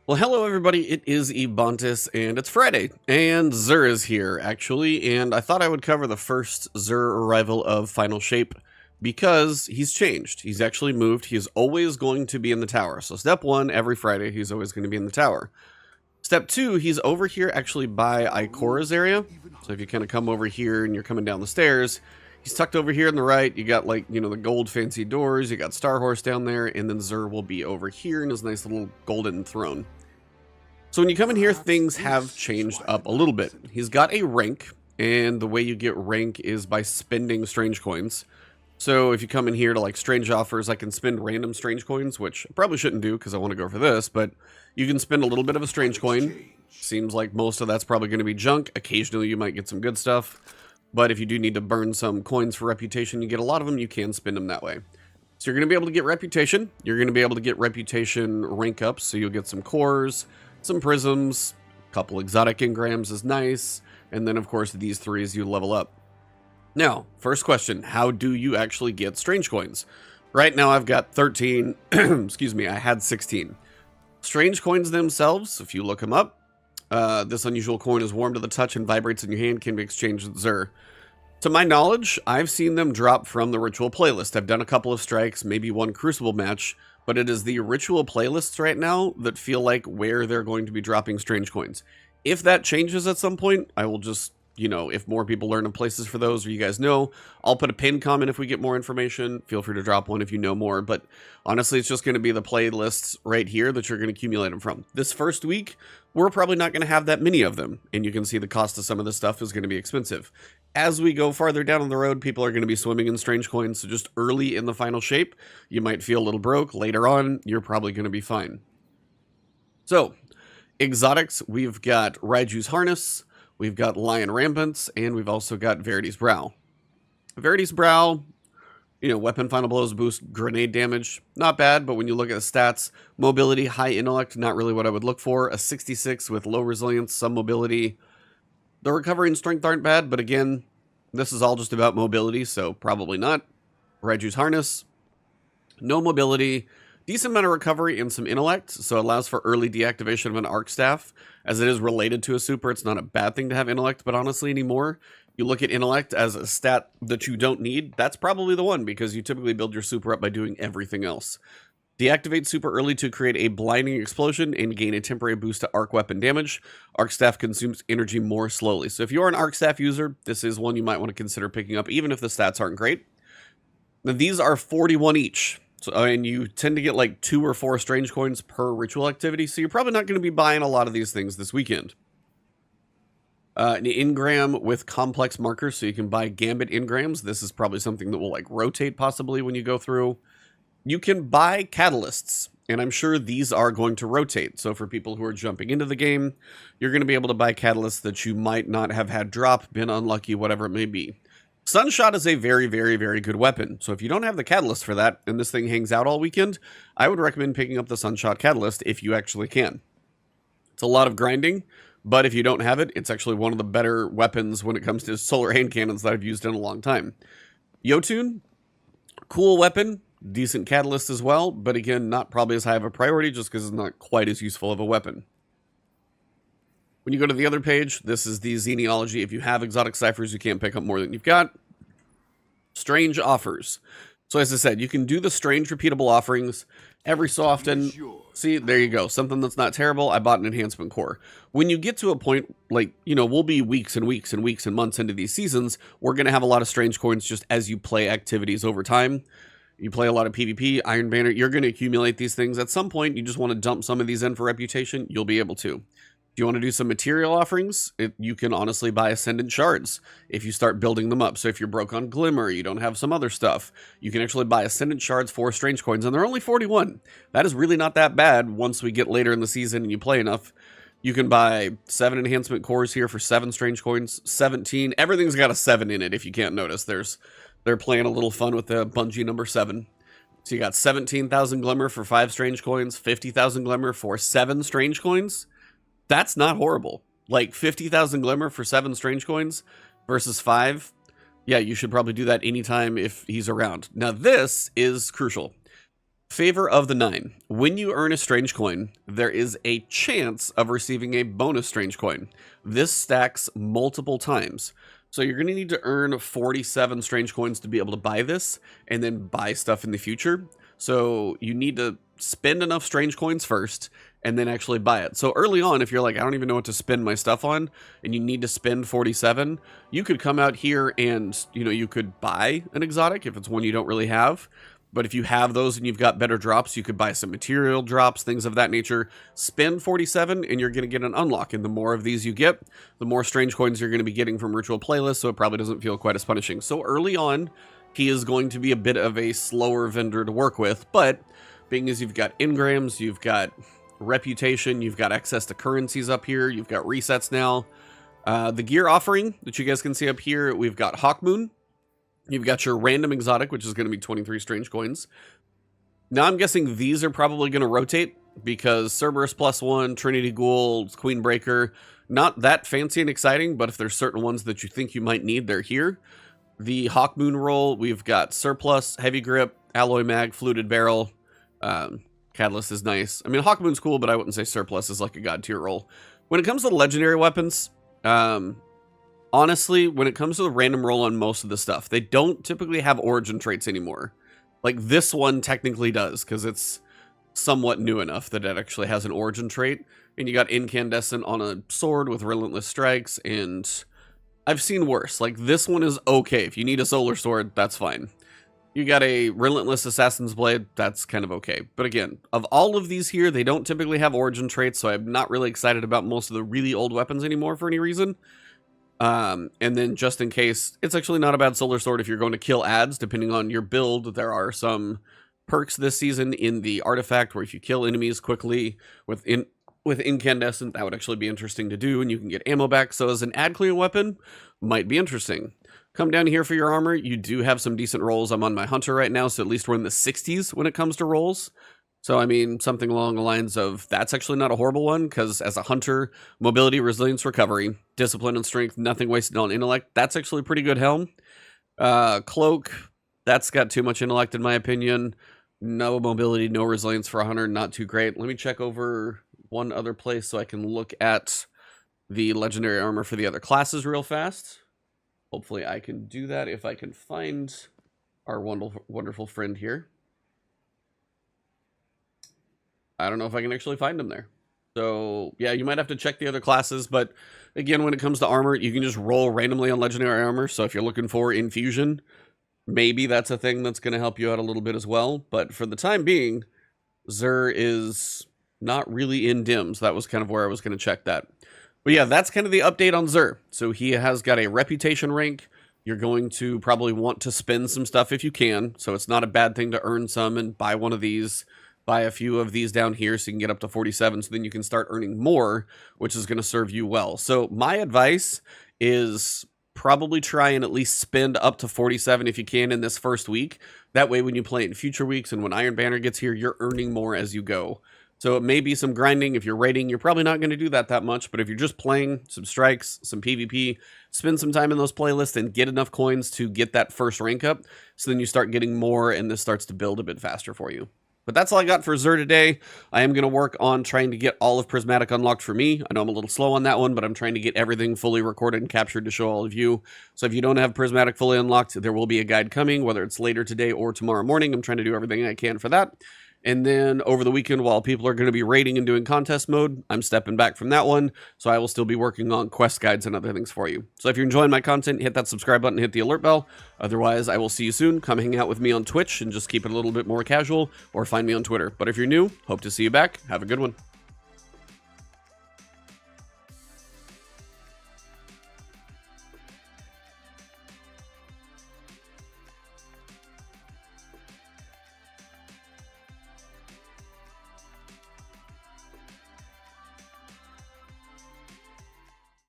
Well, hello everybody, it is Ebontis, and it's Friday, and Xur is here, actually, and I thought I would cover the first Xur arrival of Final Shape, because he's changed. He's actually moved. He is always going to be in the tower. So step 1, every Friday, he's always going to be in the tower. Step 2, he's over here actually by Ikora's area. So if you kind of come over here and you're coming down the stairs, he's tucked over here on the right. You got, like, you know, the gold fancy doors. You got Starhorse down there, and then Xur will be over here in his nice little golden throne. So when you come in here, things have changed up a little bit. He's got a rank, and the way you get rank is by spending strange coins. So if you come in here to like strange offers, I can spend random strange coins, which I probably shouldn't do because I want to go for this, but you can spend a little bit of a strange coin. Seems like most of that's probably going to be junk. Occasionally you might get some good stuff, but if you do need to burn some coins for reputation, you get a lot of them, you can spend them that way. So you're going to be able to get reputation. You're going to be able to get reputation rank ups, so you'll get some cores, some prisms, a couple exotic engrams is nice, and then of course these three as you level up. Now, first question, how do you actually get strange coins? Right now I've got 13, excuse me, I had 16. Strange coins themselves, if you look them up, this unusual coin is warm to the touch and vibrates in your hand, can be exchanged with Xur. To my knowledge, I've seen them drop from the ritual playlist. I've done a couple of strikes, maybe one crucible match, but it is the ritual playlists right now that feel like where they're going to be dropping strange coins. If that changes at some point, I will just, you know, if more people learn of places for those, or you guys know, I'll put a pin comment if we get more information. Feel free to drop one if you know more, but honestly, it's just going to be the playlists right here that you're going to accumulate them from. This first week, we're probably not going to have that many of them, and you can see the cost of some of this stuff is going to be expensive. As we go farther down on the road, people are going to be swimming in strange coins, so just early in the final shape, you might feel a little broke. Later on, you're probably going to be fine. So, exotics, we've got Raiju's Harness, we've got Lion Rampants, and we've also got Verity's Brow. Verity's Brow, you know, weapon final blows boost grenade damage. Not bad, but when you look at the stats, mobility, high intellect, not really what I would look for. A 66 with low resilience, some mobility. The recovery and strength aren't bad, but again, this is all just about mobility, so probably not. Raiju's Harness, no mobility, decent amount of recovery and some intellect, so it allows for early deactivation of an arc staff. As it is related to a super, it's not a bad thing to have intellect, but honestly anymore, you look at intellect as a stat that you don't need, that's probably the one, because you typically build your super up by doing everything else. Deactivate super early to create a blinding explosion and gain a temporary boost to arc weapon damage. Arc staff consumes energy more slowly. So if you're an arc staff user, this is one you might want to consider picking up, even if the stats aren't great. Now, these are 41 each. So, and you tend to get like 2 or 4 strange coins per ritual activity, so you're probably not going to be buying a lot of these things this weekend. An engram with complex markers, so you can buy gambit engrams. This is probably something that will like rotate possibly when you go through. You can buy catalysts, and I'm sure these are going to rotate. So for people who are jumping into the game, you're going to be able to buy catalysts that you might not have had drop, been unlucky, whatever it may be. Sunshot is a very, very, very good weapon. So if you don't have the catalyst for that, and this thing hangs out all weekend, I would recommend picking up the Sunshot catalyst if you actually can. It's a lot of grinding, but if you don't have it, it's actually one of the better weapons when it comes to solar hand cannons that I've used in a long time. Yotun, cool weapon. Decent catalyst as well, but again, not probably as high of a priority just because it's not quite as useful of a weapon. When you go to the other page, this is the Xenealogy. If you have exotic ciphers, you can't pick up more than you've got. Strange offers. So as I said, you can do the strange repeatable offerings every so often. See, there you go. Something that's not terrible. I bought an enhancement core. When you get to a point, like, you know, we'll be weeks and weeks and weeks and months into these seasons, we're going to have a lot of strange coins just as you play activities over time. You play a lot of PvP, Iron Banner, you're going to accumulate these things. At some point, you just want to dump some of these in for reputation, you'll be able to. If you want to do some material offerings, you can honestly buy Ascendant Shards if you start building them up. So if you're broke on Glimmer, you don't have some other stuff, you can actually buy Ascendant Shards for Strange Coins, and they're only 41. That is really not that bad once we get later in the season and you play enough. You can buy 7 enhancement cores here for 7 Strange Coins, 17. Everything's got a 7 in it if you can't notice. They're playing a little fun with the Bungie number 7. So you got 17,000 Glimmer for 5 Strange Coins, 50,000 Glimmer for 7 Strange Coins. That's not horrible. Like 50,000 Glimmer for 7 Strange Coins versus 5. Yeah, you should probably do that anytime if he's around. Now this is crucial. Favor of the 9. When you earn a strange coin, there is a chance of receiving a bonus strange coin. This stacks multiple times. So you're going to need to earn 47 strange coins to be able to buy this, and then buy stuff in the future. So you need to spend enough strange coins first, and then actually buy it. So early on, if you're like, I don't even know what to spend my stuff on, and you need to spend 47, you could come out here and, you could buy an exotic if it's one you don't really have. But if you have those and you've got better drops, you could buy some material drops, things of that nature. Spend 47 and you're going to get an unlock. And the more of these you get, the more strange coins you're going to be getting from ritual playlists. So it probably doesn't feel quite as punishing. So early on, he is going to be a bit of a slower vendor to work with. But being as you've got engrams, you've got reputation, you've got access to currencies up here, you've got resets now. The gear offering that you guys can see up here, we've got Hawkmoon. You've got your random exotic, which is going to be 23 strange coins. Now I'm guessing these are probably going to rotate because Cerberus +1, Trinity Ghoul, Queenbreaker, not that fancy and exciting, but if there's certain ones that you think you might need, they're here. The Hawkmoon roll, we've got Surplus, Heavy Grip, Alloy Mag, Fluted Barrel. Catalyst is nice. I mean, Hawkmoon's cool, but I wouldn't say Surplus is like a god tier roll. When it comes to legendary weapons, honestly, when it comes to the random roll on most of the stuff, they don't typically have origin traits anymore. Like this one technically does, because it's somewhat new enough that it actually has an origin trait. And you got Incandescent on a sword with Relentless Strikes, and I've seen worse. Like this one is okay. If you need a solar sword, that's fine. You got a Relentless Assassin's Blade, that's kind of okay. But again, of all of these here, they don't typically have origin traits, so I'm not really excited about most of the really old weapons anymore for any reason. And then just in case, it's actually not a bad solar sword if you're going to kill ads, depending on your build. There are some perks this season in the artifact where if you kill enemies quickly with incandescent, that would actually be interesting to do, and you can get ammo back. So as an ad clear weapon, might be interesting. Come down here for your armor. You do have some decent rolls. I'm on my hunter right now, so at least we're in the 60s when it comes to rolls. So, I mean, something along the lines of, that's actually not a horrible one, because as a hunter, mobility, resilience, recovery, discipline, and strength, nothing wasted on intellect, that's actually a pretty good helm. Cloak, that's got too much intellect in my opinion. No mobility, no resilience for a hunter, not too great. Let me check over one other place so I can look at the legendary armor for the other classes real fast. Hopefully I can do that if I can find our wonderful friend here. I don't know if I can actually find him there. So, yeah, you might have to check the other classes, but again, when it comes to armor, you can just roll randomly on legendary armor. So if you're looking for infusion, maybe that's a thing that's going to help you out a little bit as well. But for the time being, Xur is not really in dims. That was kind of where I was going to check that. But yeah, that's kind of the update on Xur. So he has got a reputation rank. You're going to probably want to spend some stuff if you can. So it's not a bad thing to earn some and buy one of these. Buy a few of these down here so you can get up to 47, so then you can start earning more, which is going to serve you well. So my advice is probably try and at least spend up to 47 if you can in this first week. That way when you play in future weeks and when Iron Banner gets here, you're earning more as you go. So it may be some grinding. If you're raiding, you're probably not going to do that much. But if you're just playing some strikes, some PvP, spend some time in those playlists and get enough coins to get that first rank up. So then you start getting more and this starts to build a bit faster for you. But that's all I got for Xur today. I am going to work on trying to get all of Prismatic unlocked for me. I know I'm a little slow on that one, but I'm trying to get everything fully recorded and captured to show all of you. So if you don't have Prismatic fully unlocked, there will be a guide coming, whether it's later today or tomorrow morning. I'm trying to do everything I can for that. And then over the weekend, while people are going to be raiding and doing contest mode, I'm stepping back from that one. So I will still be working on quest guides and other things for you. So if you're enjoying my content, hit that subscribe button, hit the alert bell. Otherwise, I will see you soon. Come hang out with me on Twitch and just keep it a little bit more casual, or find me on Twitter. But if you're new, hope to see you back. Have a good one.